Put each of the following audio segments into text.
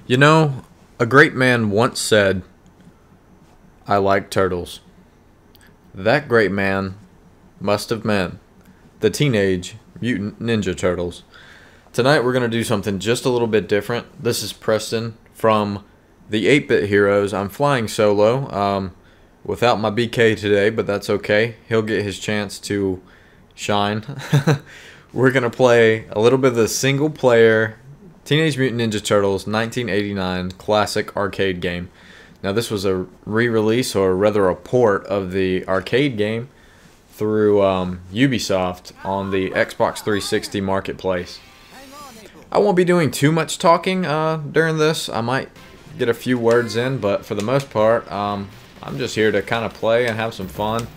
You know, a great man once said, I like turtles. That great man must have meant the Teenage Mutant Ninja Turtles. Tonight we're going to do something just a little bit different. This is Preston from the 8-Bit Heroes. I'm flying solo without my BK today, but that's okay. He'll get his chance to shine. We're going to play a little bit of the single-player Teenage Mutant Ninja Turtles 1989 classic arcade game. Now this was a re-release, or rather a port, of the arcade game through Ubisoft on the Xbox 360 marketplace. I won't be doing too much talking during this. I might get a few words in, but for the most part, I'm just here to kind of play and have some fun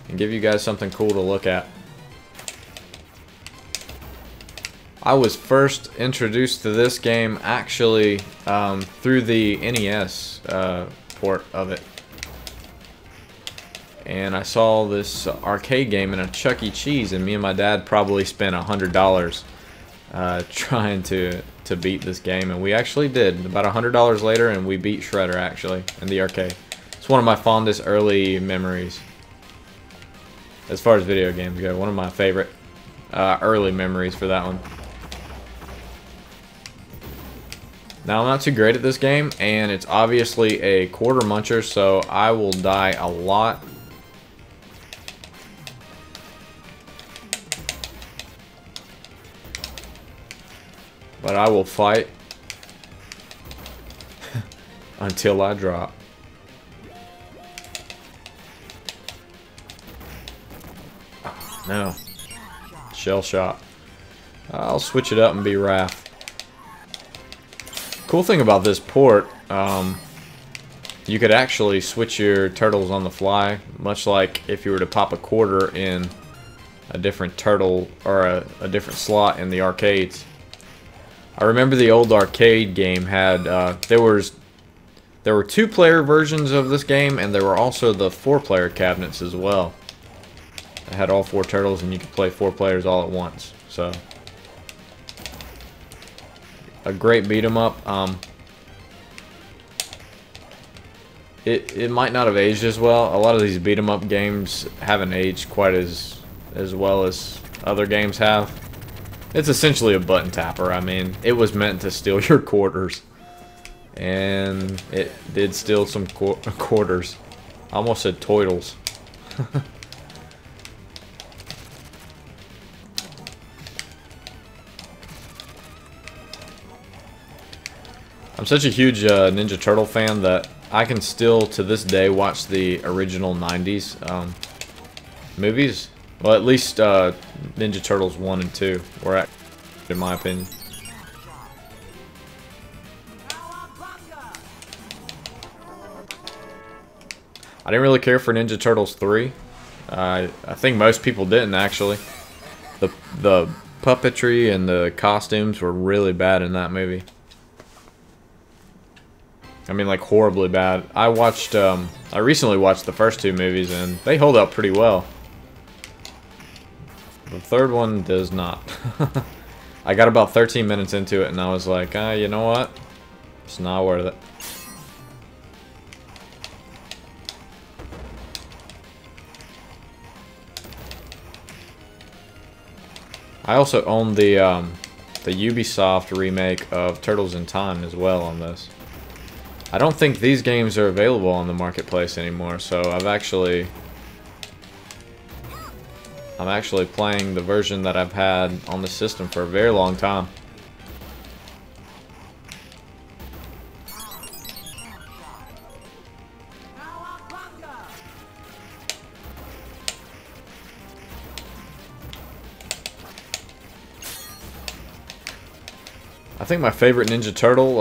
and give you guys something cool to look at. I was first introduced to this game actually through the NES port of it. And I saw this arcade game in a Chuck E. Cheese, and me and my dad probably spent $100 trying to beat this game, and we actually did. About $100 later, and we beat Shredder actually in the arcade. It's one of my fondest early memories as far as video games go. One of my favorite early memories for that one. Now, I'm not too great at this game, and it's obviously a quarter muncher, so I will die a lot. But I will fight until I drop. No. Shell shock. I'll switch it up and be Raph. Cool thing about this port, you could actually switch your turtles on the fly, much like if you were to pop a quarter in a different turtle or a different slot in the arcades. I remember the old arcade game had there were 2-player versions of this game, and there were also the 4-player cabinets as well. It had all 4 turtles, and you could play 4 players all at once. So a great beat 'em up. It might not have aged as well. A lot of these beat 'em up games haven't aged quite as well as other games have. It's essentially a button tapper. I mean, it was meant to steal your quarters, and it did steal some quarters. I almost said toitles. I'm such a huge Ninja Turtle fan that I can still, to this day, watch the original 90s movies. Well, at least Ninja Turtles 1 and 2 were at, in my opinion. I didn't really care for Ninja Turtles 3. I think most people didn't, actually. The puppetry and the costumes were really bad in that movie. I mean, like, horribly bad. I recently watched the first 2 movies, and they hold up pretty well. The third one does not. I got about 13 minutes into it, and I was like, you know what? It's not worth it. I also own the Ubisoft remake of Turtles in Time as well on this. I don't think these games are available on the marketplace anymore, so I'm actually playing the version that I've had on the system for a very long time. I think my favorite Ninja Turtle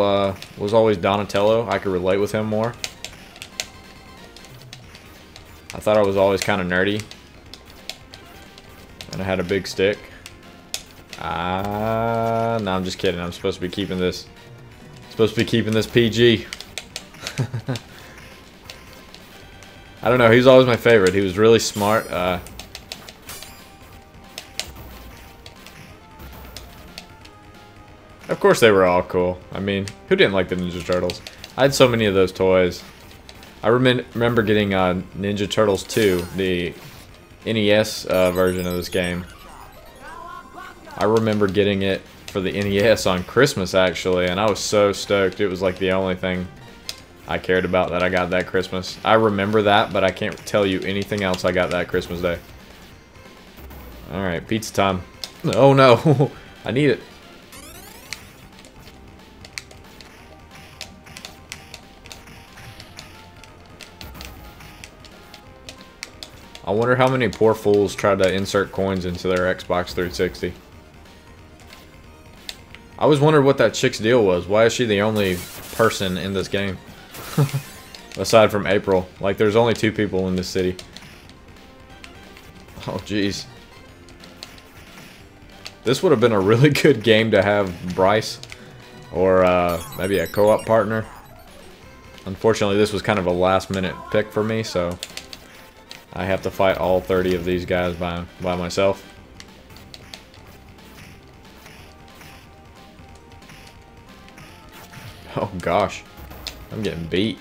was always Donatello. I could relate with him more. I thought I was always kind of nerdy. And I had a big stick. No, I'm just kidding. I'm supposed to be keeping this PG. I don't know. He was always my favorite. He was really smart. Of course they were all cool. I mean, who didn't like the Ninja Turtles? I had so many of those toys. I remember getting Ninja Turtles 2, the NES version of this game. I remember getting it for the NES on Christmas, actually, and I was so stoked. It was like the only thing I cared about that I got that Christmas. I remember that, but I can't tell you anything else I got that Christmas day. Alright, pizza time. Oh no, I need it. I wonder how many poor fools tried to insert coins into their Xbox 360. I always wondered what that chick's deal was. Why is she the only person in this game? Aside from April. Like, there's only 2 people in this city. Oh, jeez. This would have been a really good game to have Bryce. Or maybe a co-op partner. Unfortunately, this was kind of a last-minute pick for me, so I have to fight all 30 of these guys by myself. Oh gosh, I'm getting beat.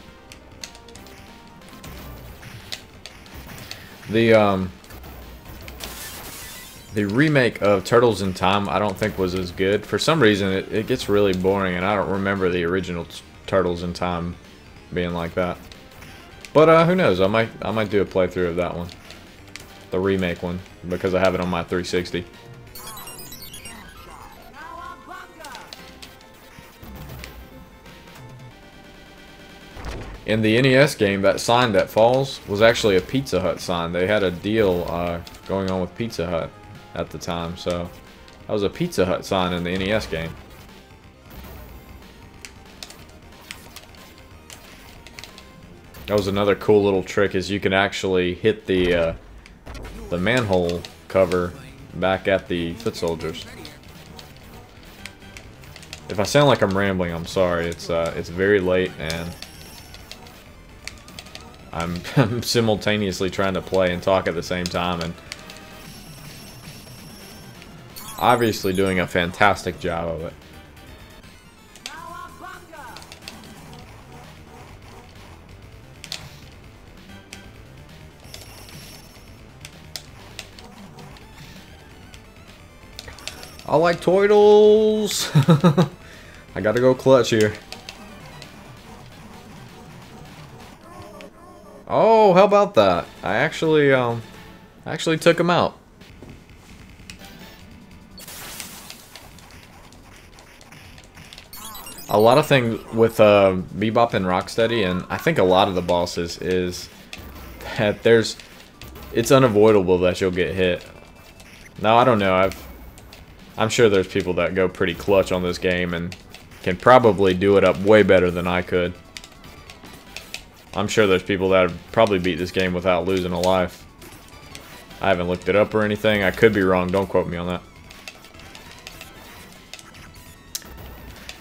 The remake of Turtles in Time I don't think was as good. For some reason it gets really boring, and I don't remember the original Turtles in Time being like that. But who knows? I might do a playthrough of that one, the remake one, because I have it on my 360. In the NES game, that sign that falls was actually a Pizza Hut sign. They had a deal going on with Pizza Hut at the time, so that was a Pizza Hut sign in the NES game. That was another cool little trick, is you can actually hit the manhole cover back at the foot soldiers. If I sound like I'm rambling, I'm sorry. It's very late and I'm simultaneously trying to play and talk at the same time, and obviously doing a fantastic job of it. I like toitles. I gotta go clutch here. Oh, how about that? I actually took him out. A lot of things with Bebop and Rocksteady, and I think a lot of the bosses, is that it's unavoidable that you'll get hit. Now, I don't know. I'm sure there's people that go pretty clutch on this game and can probably do it up way better than I could. I'm sure there's people that would probably beat this game without losing a life. I haven't looked it up or anything. I could be wrong. Don't quote me on that.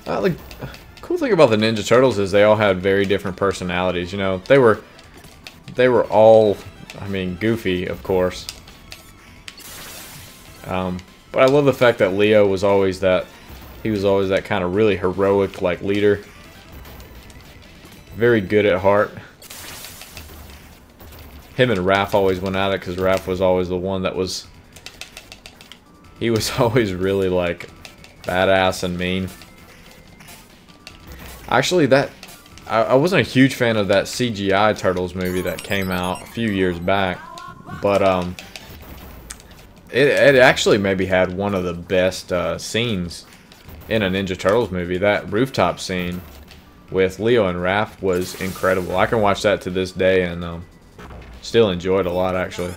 The cool thing about the Ninja Turtles is they all had very different personalities. You know, they were all, I mean, goofy, of course. But I love the fact that Leo was always that, he was always that kind of really heroic, like, leader. Very good at heart. Him and Raph always went at it, because Raph was always the one that was, he was always really, like, badass and mean. Actually, I wasn't a huge fan of that CGI Turtles movie that came out a few years back, but it actually maybe had one of the best scenes in a Ninja Turtles movie. That rooftop scene with Leo and Raph was incredible. I can watch that to this day and still enjoy it a lot, actually.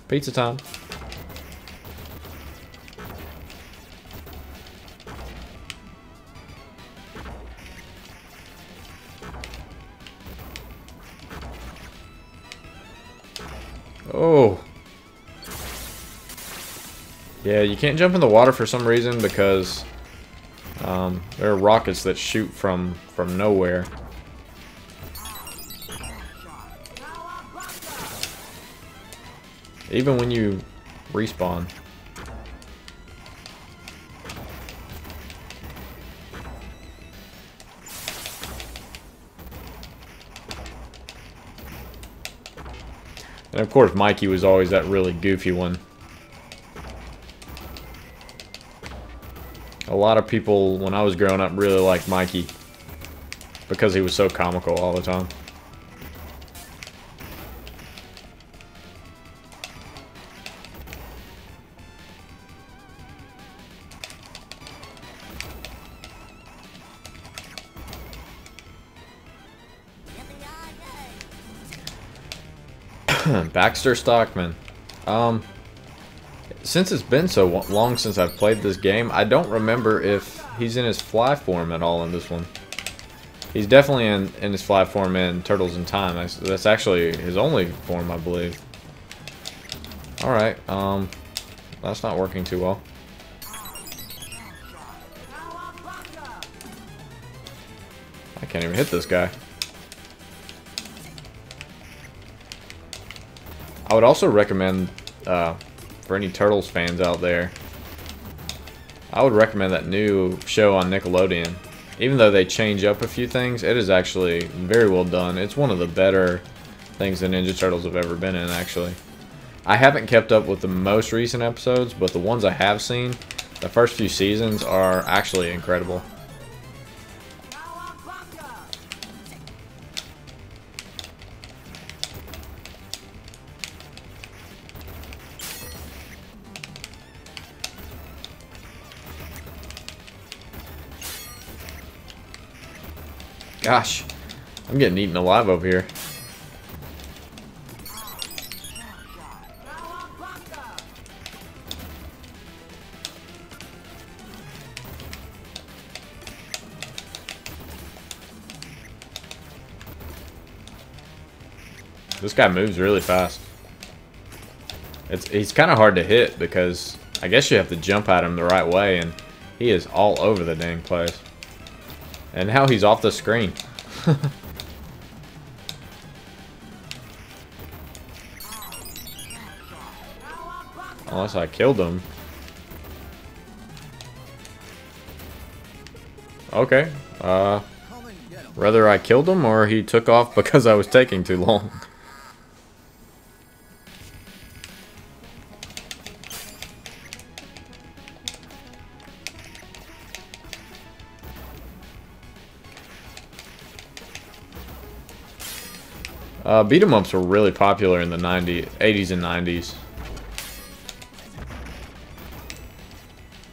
Pizza time. Oh. Yeah, you can't jump in the water for some reason because there are rockets that shoot from nowhere. Even when you respawn. And of course, Mikey was always that really goofy one. A lot of people, when I was growing up, really liked Mikey because he was so comical all the time. Baxter Stockman. Since it's been so long since I've played this game, I don't remember if he's in his fly form at all in this one. He's definitely in his fly form in Turtles in Time. That's actually his only form, I believe. Alright, that's not working too well. I can't even hit this guy. I would also recommend, for any Turtles fans out there, I would recommend that new show on Nickelodeon. Even though they change up a few things, it is actually very well done. It's one of the better things the Ninja Turtles have ever been in, actually. I haven't kept up with the most recent episodes, but the ones I have seen, the first few seasons are actually incredible. Gosh, I'm getting eaten alive over here. This guy moves really fast. He's kind of hard to hit because I guess you have to jump at him the right way, and he is all over the dang place. And now he's off the screen. Unless I killed him. Okay. Whether I killed him or he took off because I was taking too long. Beat 'em ups were really popular in the 80s and 90s.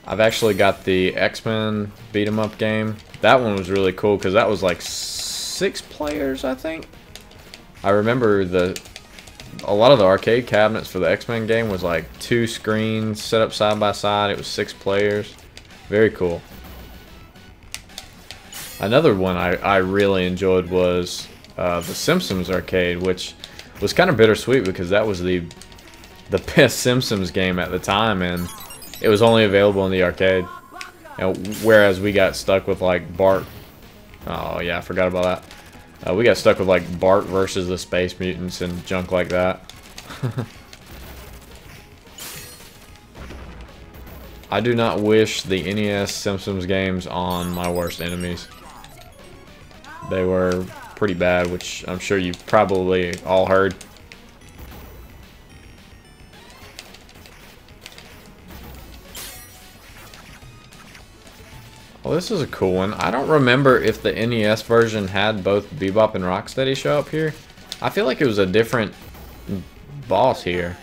I've actually got the X-Men beat 'em up game. That one was really cool because that was like 6 players, I think. I remember a lot of the arcade cabinets for the X-Men game was like 2 screens set up side by side. It was 6 players. Very cool. Another one I really enjoyed was the Simpsons arcade, which was kind of bittersweet because that was the best Simpsons game at the time, and it was only available in the arcade. Whereas we got stuck with like Bart. Oh yeah, I forgot about that. We got stuck with like Bart versus the Space Mutants and junk like that. I do not wish the NES Simpsons games on my worst enemies. They were pretty bad, which I'm sure you've probably all heard. Well, this is a cool one. I don't remember if the NES version had both Bebop and Rocksteady show up here. I feel like it was a different boss here.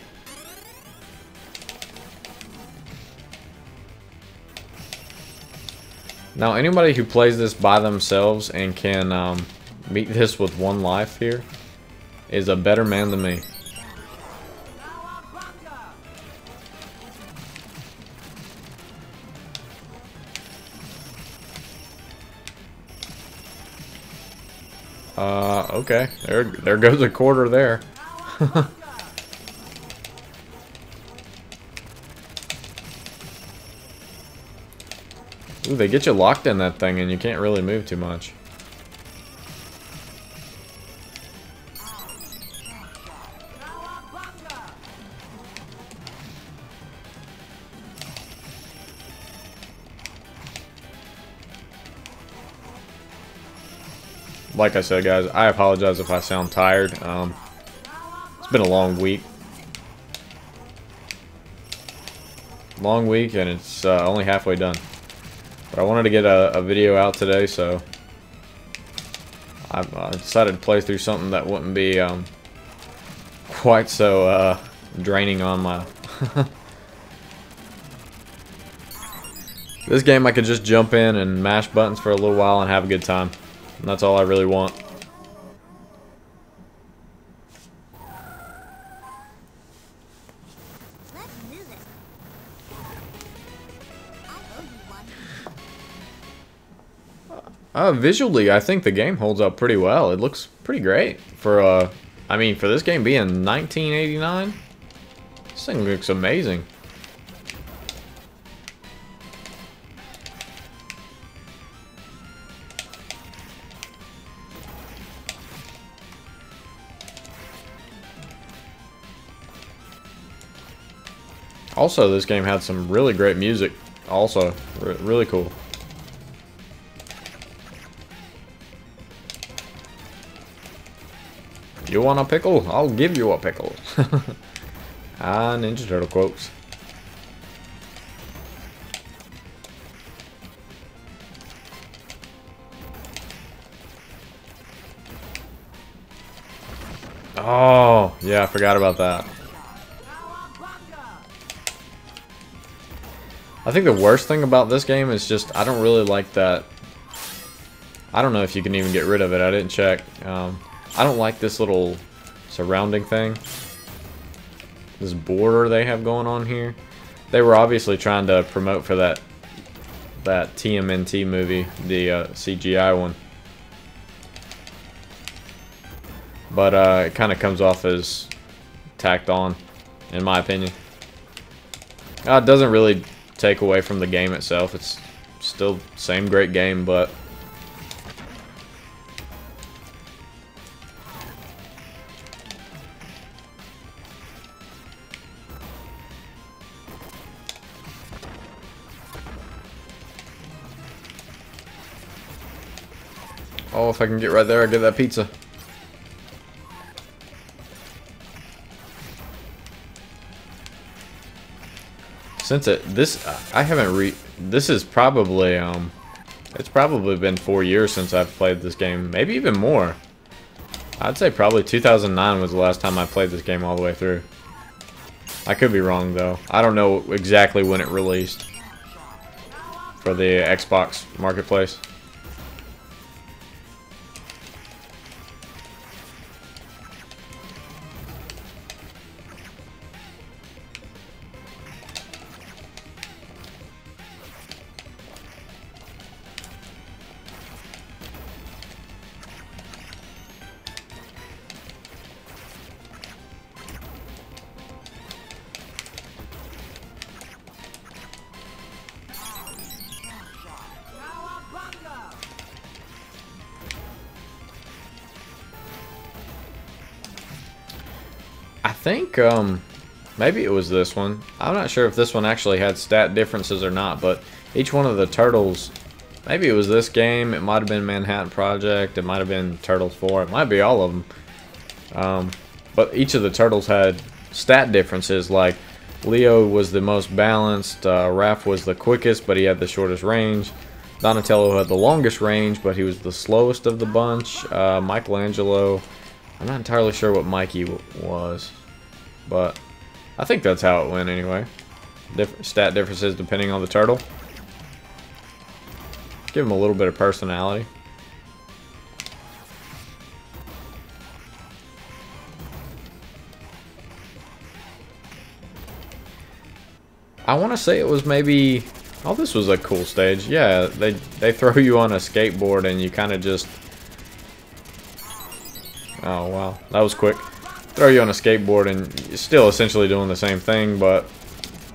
Now, anybody who plays this by themselves and can meet this with 1 life here is a better man than me. Okay. There goes a quarter there. Ooh, they get you locked in that thing and you can't really move too much. Like I said, guys, I apologize if I sound tired. It's It's been a long week. Long week, and it's only halfway done. But I wanted to get a video out today, so I decided to play through something that wouldn't be quite so draining on my... This game I could just jump in and mash buttons for a little while and have a good time. And that's all I really want. Visually, I think the game holds up pretty well. It looks pretty great for I mean, for this game being 1989. This thing looks amazing. Also, this game had some really great music. Also, really cool. You want a pickle? I'll give you a pickle. Ninja Turtle quotes. Oh, yeah, I forgot about that. I think the worst thing about this game is just I don't really like that. I don't know if you can even get rid of it. I didn't check. I don't like this little surrounding thing. This border they have going on here. They were obviously trying to promote for that TMNT movie, the CGI one. But it kind of comes off as tacked on, in my opinion. It doesn't really take away from the game itself. It's still same great game, but oh, if I can get right there, I'll get that pizza. Since I haven't this is probably it's probably been 4 years since I've played this game, maybe even more. I'd say probably 2009 was the last time I played this game all the way through. I could be wrong though. I don't know exactly when it released for the Xbox Marketplace. I think maybe it was this one. I'm not sure if this one actually had stat differences or not, but each one of the turtles, maybe it was this game, it might have been Manhattan Project, it might have been Turtles 4, it might be all of them. But each of the turtles had stat differences, like Leo was the most balanced, Raph was the quickest, but he had the shortest range. Donatello had the longest range, but he was the slowest of the bunch. Michelangelo, I'm not entirely sure what Mikey was, but I think that's how it went anyway. Stat differences depending on the turtle. Give him a little bit of personality. I want to say it was maybe... Oh, this was a cool stage. Yeah, they throw you on a skateboard and you kind of just... Oh, wow. That was quick. Throw you on a skateboard and you're still essentially doing the same thing, but,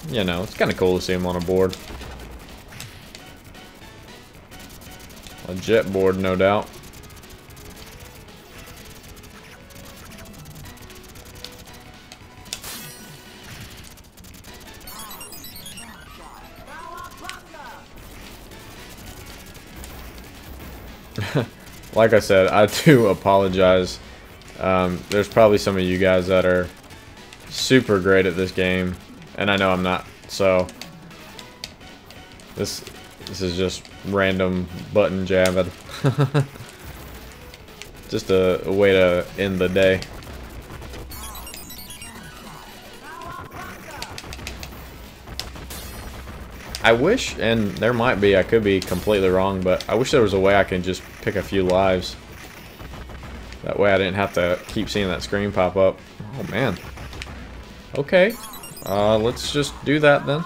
you know, it's kind of cool to see him on a board. A jet board, no doubt. Like I said, I do apologize There's probably some of you guys that are super great at this game, and I know I'm not. So this is just random button jabbing. Just a way to end the day. I wish, and there might be, I could be completely wrong, but I wish there was a way I can just pick a few lives. That way I didn't have to keep seeing that screen pop up. Oh man. Okay. Let's just do that then.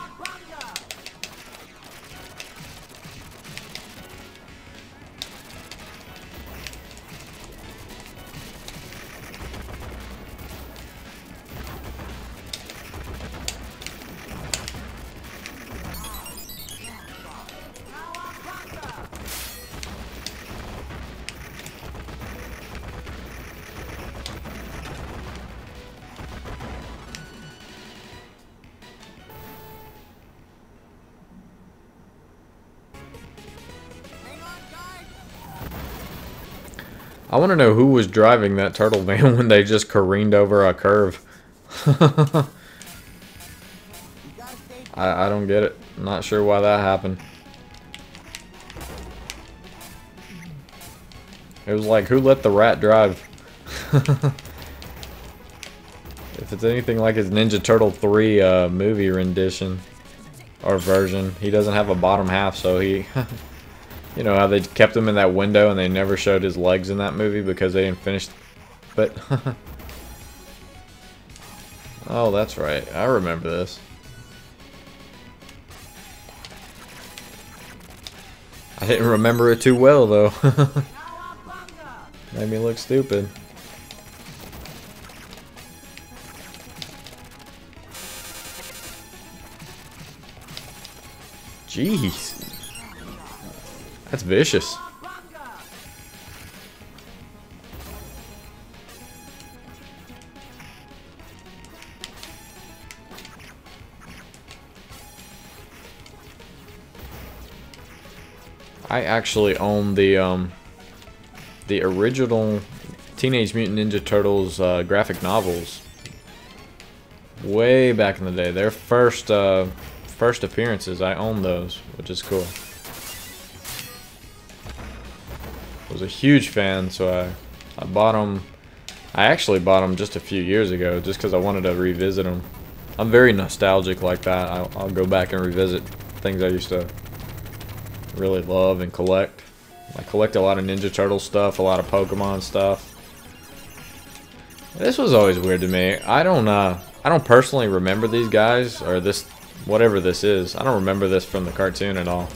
I want to know who was driving that turtle van when they just careened over a curve. I don't get it. I'm not sure why that happened. It was like, who let the rat drive? If it's anything like his Ninja Turtle 3 movie rendition or version, he doesn't have a bottom half, so he... You know how they kept him in that window and they never showed his legs in that movie because they didn't finish. But oh, that's right. I remember this. I didn't remember it too well though. Made me look stupid. Jeez. That's vicious. I actually own the original Teenage Mutant Ninja Turtles graphic novels. Way back in the day. Their first appearances, I own those, which is cool. I was a huge fan, so I bought them. I actually bought them just a few years ago, just because I wanted to revisit them. I'm very nostalgic like that. I'll go back and revisit things I used to really love and collect. I collect a lot of Ninja Turtle stuff, a lot of Pokemon stuff. This was always weird to me. I don't personally remember these guys or this, whatever this is. I don't remember this from the cartoon at all.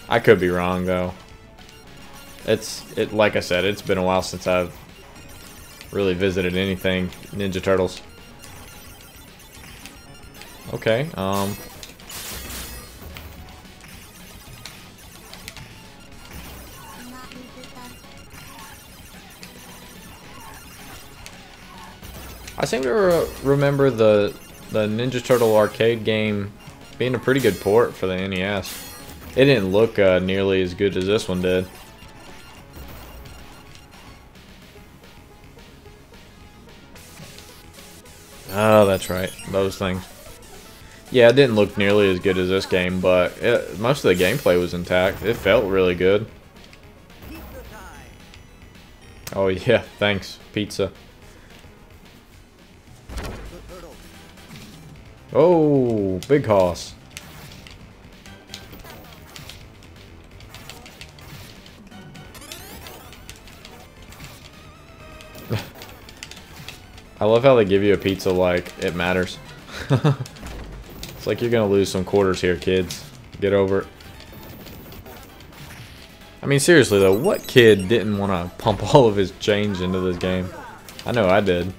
I could be wrong though. Like I said, it's been a while since I've really visited anything Ninja Turtles. Okay, I seem to remember the Ninja Turtle arcade game being a pretty good port for the NES. It didn't look nearly as good as this one did. Oh, that's right. Those things. Yeah, it didn't look nearly as good as this game, but most of the gameplay was intact. It felt really good. Oh yeah, thanks, pizza. Oh, big hoss. I love how they give you a pizza like it matters. It's like you're gonna lose some quarters here, kids. Get over it. I mean, seriously though, what kid didn't want to pump all of his change into this game? I know I did.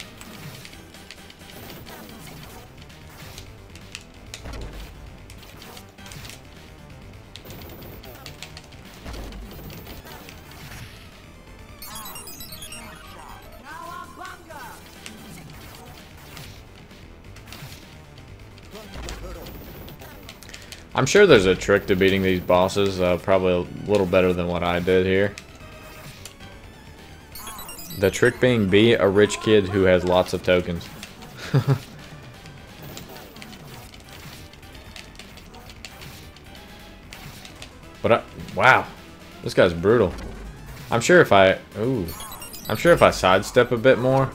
I'm sure there's a trick to beating these bosses, probably a little better than what I did here. The trick being, be a rich kid who has lots of tokens. But wow, this guy's brutal. I'm sure if I sidestep a bit more,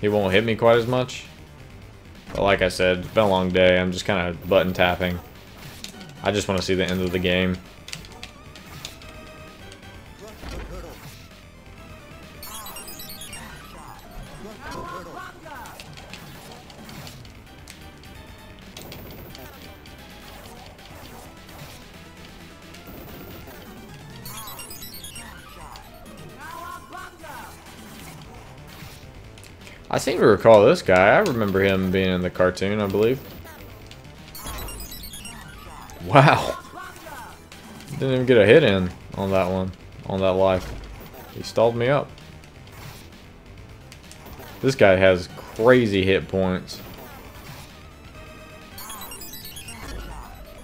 he won't hit me quite as much. But like I said, it's been a long day. I'm just kind of button tapping. I just want to see the end of the game. I seem to recall this guy. I remember him being in the cartoon, I believe. Wow. Didn't even get a hit in on that one, on that life. He stalled me up. This guy has crazy hit points.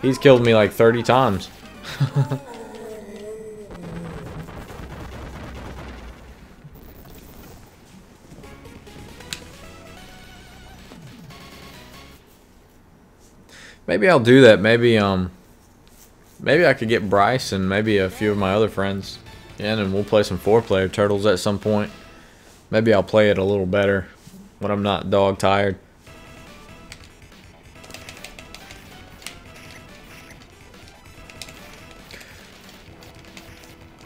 He's killed me like 30 times. Maybe I'll do that. Maybe maybe I could get Bryce and maybe a few of my other friends in, and we'll play some 4-player Turtles at some point. Maybe I'll play it a little better when I'm not dog tired.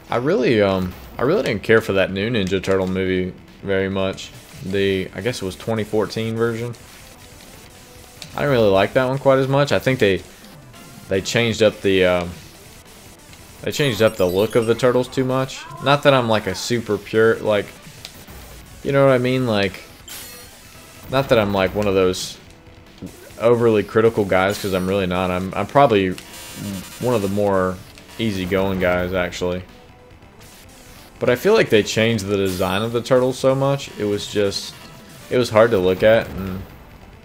I really didn't care for that new Ninja Turtle movie very much. I guess it was 2014 version. I didn't really like that one quite as much. I think they changed up the look of the Turtles too much. Not that I'm like a super pure, like, you know what I mean? Like, not that I'm like one of those overly critical guys, because I'm really not. I'm probably one of the more easygoing guys, actually. But I feel like they changed the design of the Turtles so much. It was hard to look at, and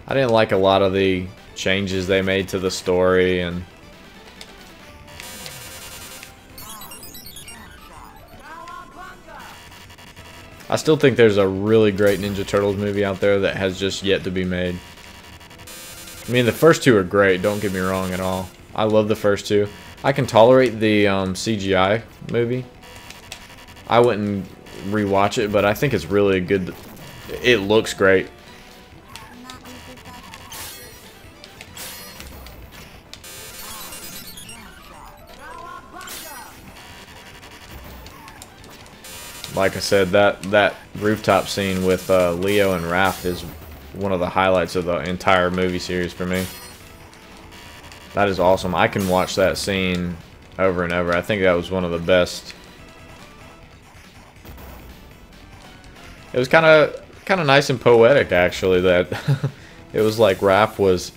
I didn't like a lot of the changes they made to the story, and I still think there's a really great Ninja Turtles movie out there that has just yet to be made. I mean, the first two are great, don't get me wrong at all. I love the first two. I can tolerate the CGI movie. I wouldn't rewatch it, but I think it's really good. It looks great. Like I said, that rooftop scene with Leo and Raph is one of the highlights of the entire movie series for me. That is awesome. I can watch that scene over and over. I think that was one of the best. It was kind of nice and poetic, actually. That it was like Raph was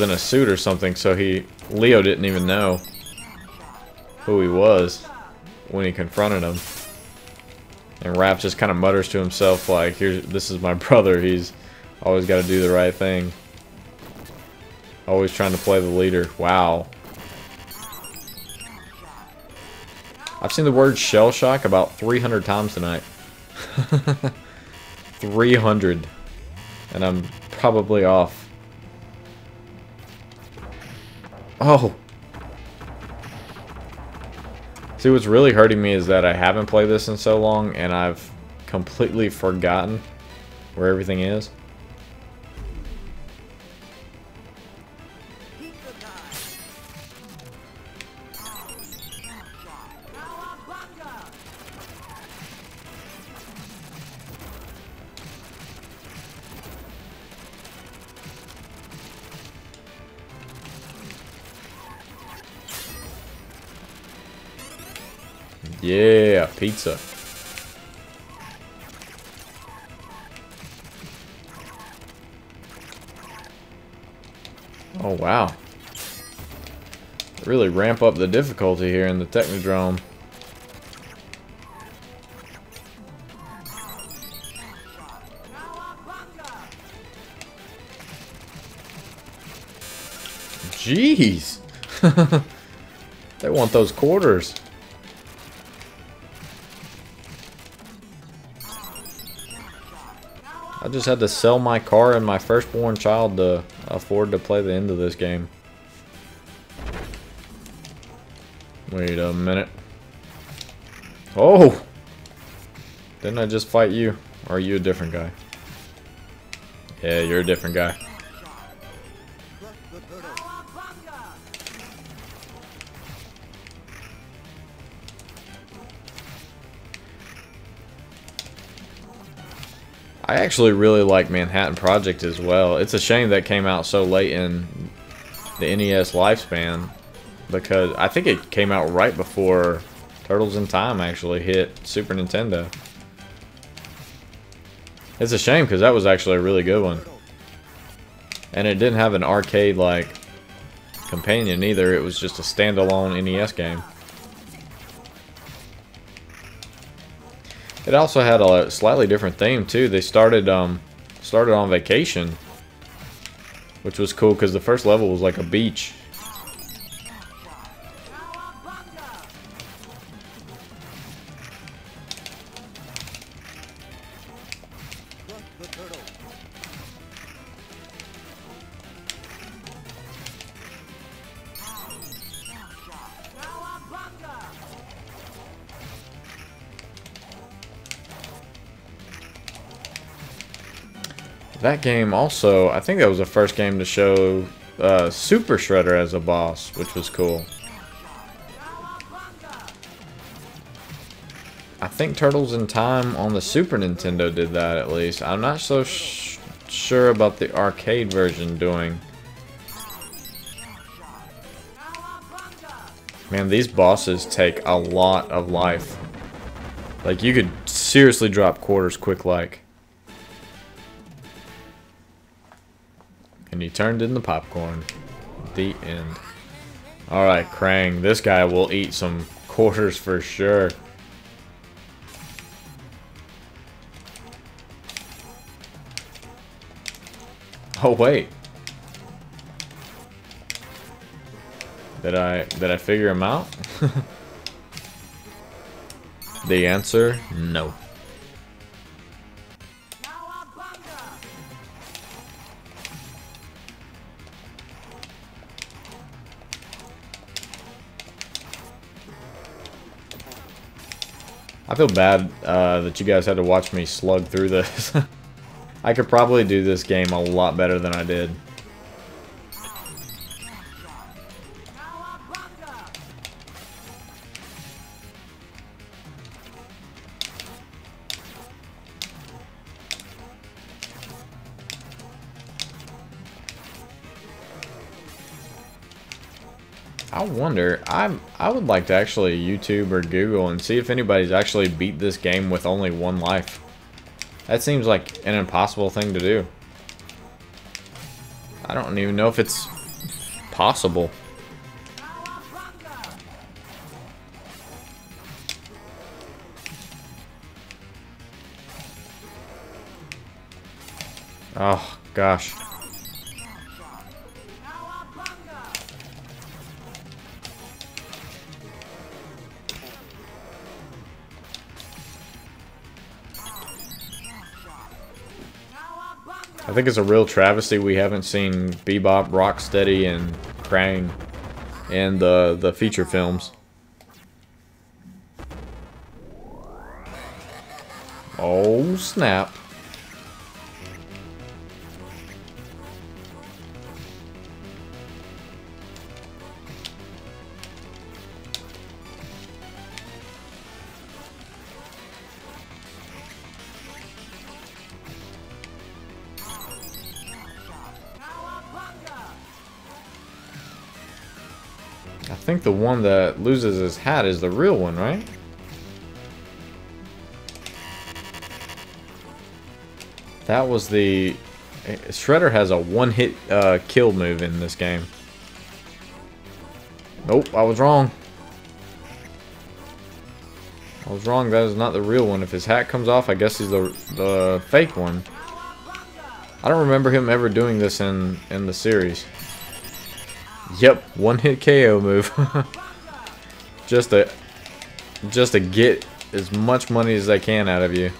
in a suit or something, so Leo didn't even know who he was when he confronted him, and Raph just kind of mutters to himself like, this is my brother, he's always got to do the right thing, always trying to play the leader. Wow. I've seen the word shell shock about 300 times tonight. 300, and I'm probably off. Oh, see, what's really hurting me is that I haven't played this in so long, and I've completely forgotten where everything is. Yeah, pizza. Oh, wow. Really ramp up the difficulty here in the Technodrome. Jeez. They want those quarters. I just had to sell my car and my firstborn child to afford to play the end of this game. Wait a minute. Oh! Didn't I just fight you? Or are you a different guy? Yeah, you're a different guy. I actually really like Manhattan Project as well. It's a shame that came out so late in the NES lifespan, because I think it came out right before Turtles in Time actually hit Super Nintendo. It's a shame because that was actually a really good one. And it didn't have an arcade-like companion either. It was just a standalone NES game. It also had a slightly different theme too. They started on vacation, which was cool because the first level was like a beach. That game also, I think that was the first game to show Super Shredder as a boss, which was cool. I think Turtles in Time on the Super Nintendo did that at least. I'm not so sure about the arcade version doing. Man, these bosses take a lot of life. Like, you could seriously drop quarters quick like. And he turned into popcorn. The end. Alright, Krang. This guy will eat some quarters for sure. Oh, wait. Did I figure him out? The answer, no. I feel bad that you guys had to watch me slug through this. I could probably do this game a lot better than I did. I wonder, I would like to actually YouTube or Google and see if anybody's actually beat this game with only one life. That seems like an impossible thing to do. I don't even know if it's possible. Oh, gosh. I think it's a real travesty we haven't seen Bebop, Rocksteady, and Krang in the feature films. Oh, snap. I think the one that loses his hat is the real one, right? That was the... Shredder has a one-hit kill move in this game. Nope, I was wrong. I was wrong, that is not the real one. If his hat comes off, I guess he's the fake one. I don't remember him ever doing this in the series. Yep, one-hit KO move. just to get as much money as they can out of you.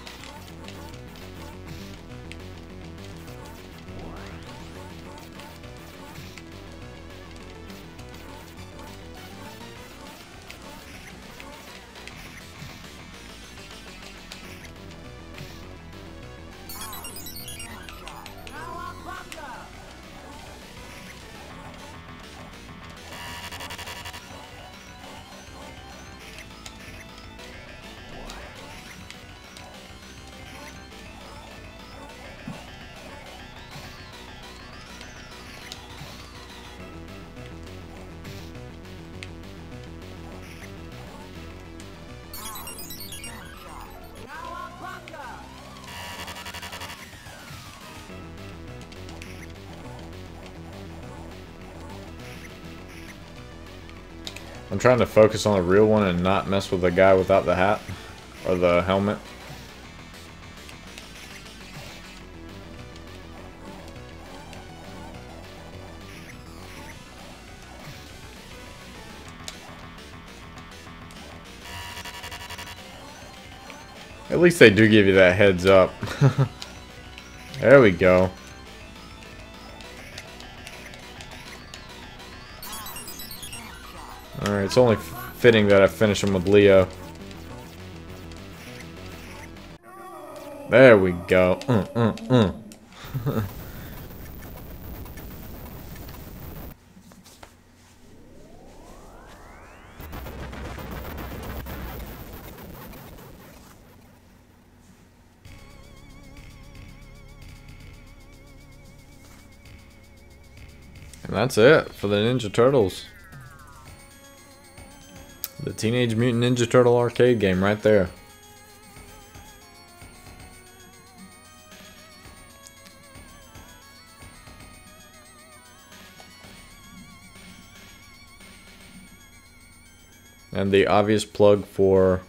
I'm trying to focus on the real one and not mess with the guy without the hat or the helmet. At least they do give you that heads up. There we go. Alright, it's only fitting that I finish him with Leo. There we go. And that's it for the Ninja Turtles. The Teenage Mutant Ninja Turtle arcade game right there. And the obvious plug for...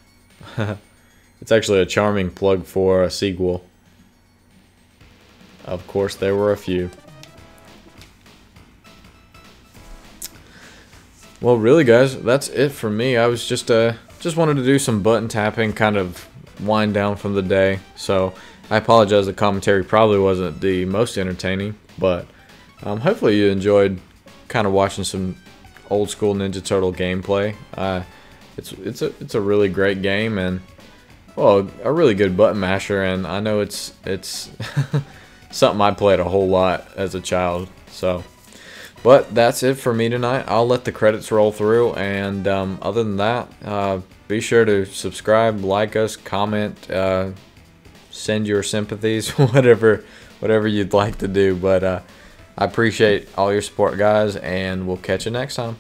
it's actually a charming plug for a sequel. Of course, there were a few. Well, really, guys, that's it for me. I was just wanted to do some button tapping, kind of wind down from the day. So I apologize. The commentary probably wasn't the most entertaining, but hopefully you enjoyed kind of watching some old school Ninja Turtle gameplay. It's a really great game, and well, a really good button masher. And I know it's something I played a whole lot as a child. So. But that's it for me tonight. I'll let the credits roll through, and other than that, be sure to subscribe, like us, comment, send your sympathies, whatever you'd like to do. But I appreciate all your support, guys, and we'll catch you next time.